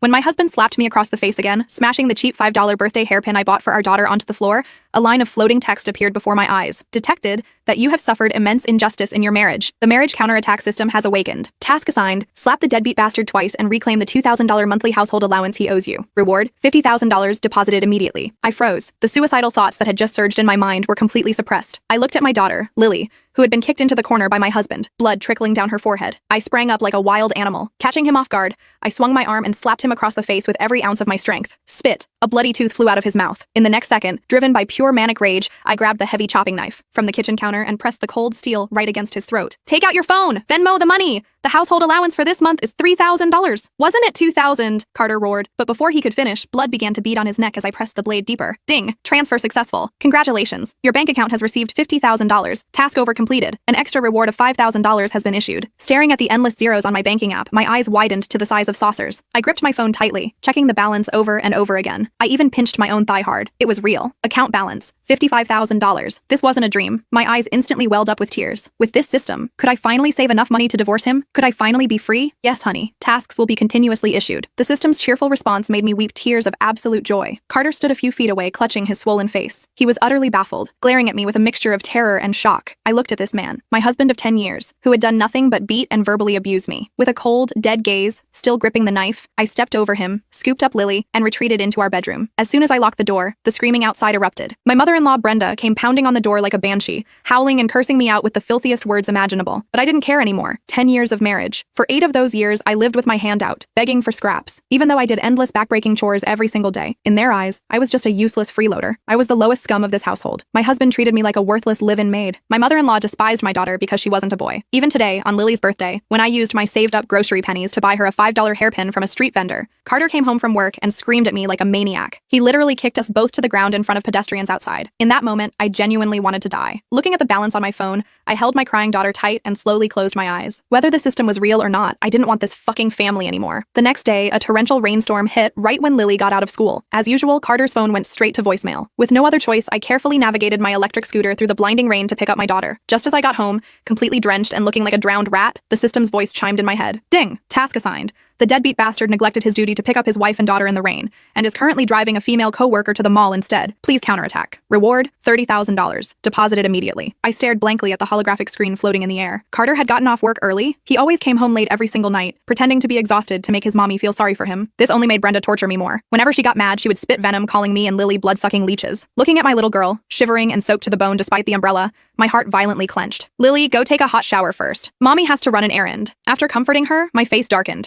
When my husband slapped me across the face again, smashing the cheap $5 birthday hairpin I bought for our daughter onto the floor, a line of floating text appeared before my eyes. Detected that you have suffered immense injustice in your marriage. The marriage counterattack system has awakened. Task assigned: slap the deadbeat bastard twice and reclaim the $2,000 monthly household allowance he owes you. Reward: $50,000 deposited immediately. I froze. The suicidal thoughts that had just surged in my mind were completely suppressed. I looked at my daughter, Lily, who had been kicked into the corner by my husband, blood trickling down her forehead. I sprang up like a wild animal. Catching him off guard, I swung my arm and slapped him across the face with every ounce of my strength. Spit. A bloody tooth flew out of his mouth. In the next second, driven by pure manic rage, I grabbed the heavy chopping knife from the kitchen counter and pressed the cold steel right against his throat. Take out your phone! Venmo the money! The household allowance for this month is $3,000. Wasn't it $2,000? Carter roared. But before he could finish, blood began to bead on his neck as I pressed the blade deeper. Ding! Transfer successful. Congratulations. Your bank account has received $50,000. Task over completed. An extra reward of $5,000 has been issued. Staring at the endless zeros on my banking app, my eyes widened to the size of saucers. I gripped my phone tightly, checking the balance over and over again. I even pinched my own thigh hard. It was real. Account balance: $55,000. This wasn't a dream. My eyes instantly welled up with tears. With this system, could I finally save enough money to divorce him? Could I finally be free? Yes, honey. Tasks will be continuously issued. The system's cheerful response made me weep tears of absolute joy. Carter stood a few feet away, clutching his swollen face. He was utterly baffled, glaring at me with a mixture of terror and shock. I looked at this man, my husband of 10 years, who had done nothing but beat and verbally abuse me. With a cold, dead gaze, still gripping the knife, I stepped over him, scooped up Lily, and retreated into our bedroom. As soon as I locked the door, the screaming outside erupted. My mother-in-law, Brenda, came pounding on the door like a banshee, howling and cursing me out with the filthiest words imaginable. But I didn't care anymore. 10 years of marriage. For 8 of those years, I lived with my hand out, begging for scraps, even though I did endless backbreaking chores every single day. In their eyes, I was just a useless freeloader. I was the lowest scum of this household. My husband treated me like a worthless live-in maid. My mother-in-law despised my daughter because she wasn't a boy. Even today, on Lily's birthday, when I used my saved-up grocery pennies to buy her a $5 hairpin from a street vendor, Carter came home from work and screamed at me like a maniac. He literally kicked us both to the ground in front of pedestrians outside. In that moment, I genuinely wanted to die. Looking at the balance on my phone, I held my crying daughter tight and slowly closed my eyes. Whether the system was real or not, I didn't want this fucking family anymore. The next day, a torrential rainstorm hit right when Lily got out of school. As usual, Carter's phone went straight to voicemail. With no other choice, I carefully navigated my electric scooter through the blinding rain to pick up my daughter. Just as I got home, completely drenched and looking like a drowned rat, the system's voice chimed in my head. Ding! Task assigned. The deadbeat bastard neglected his duty to pick up his wife and daughter in the rain, and is currently driving a female co-worker to the mall instead. Please counterattack. Reward: $30,000. Deposited immediately. I stared blankly at the holographic screen floating in the air. Carter had gotten off work early. He always came home late every single night, pretending to be exhausted to make his mommy feel sorry for him. This only made Brenda torture me more. Whenever she got mad, she would spit venom, calling me and Lily blood-sucking leeches. Looking at my little girl, shivering and soaked to the bone despite the umbrella, my heart violently clenched. Lily, go take a hot shower first. Mommy has to run an errand. After comforting her, my face darkened.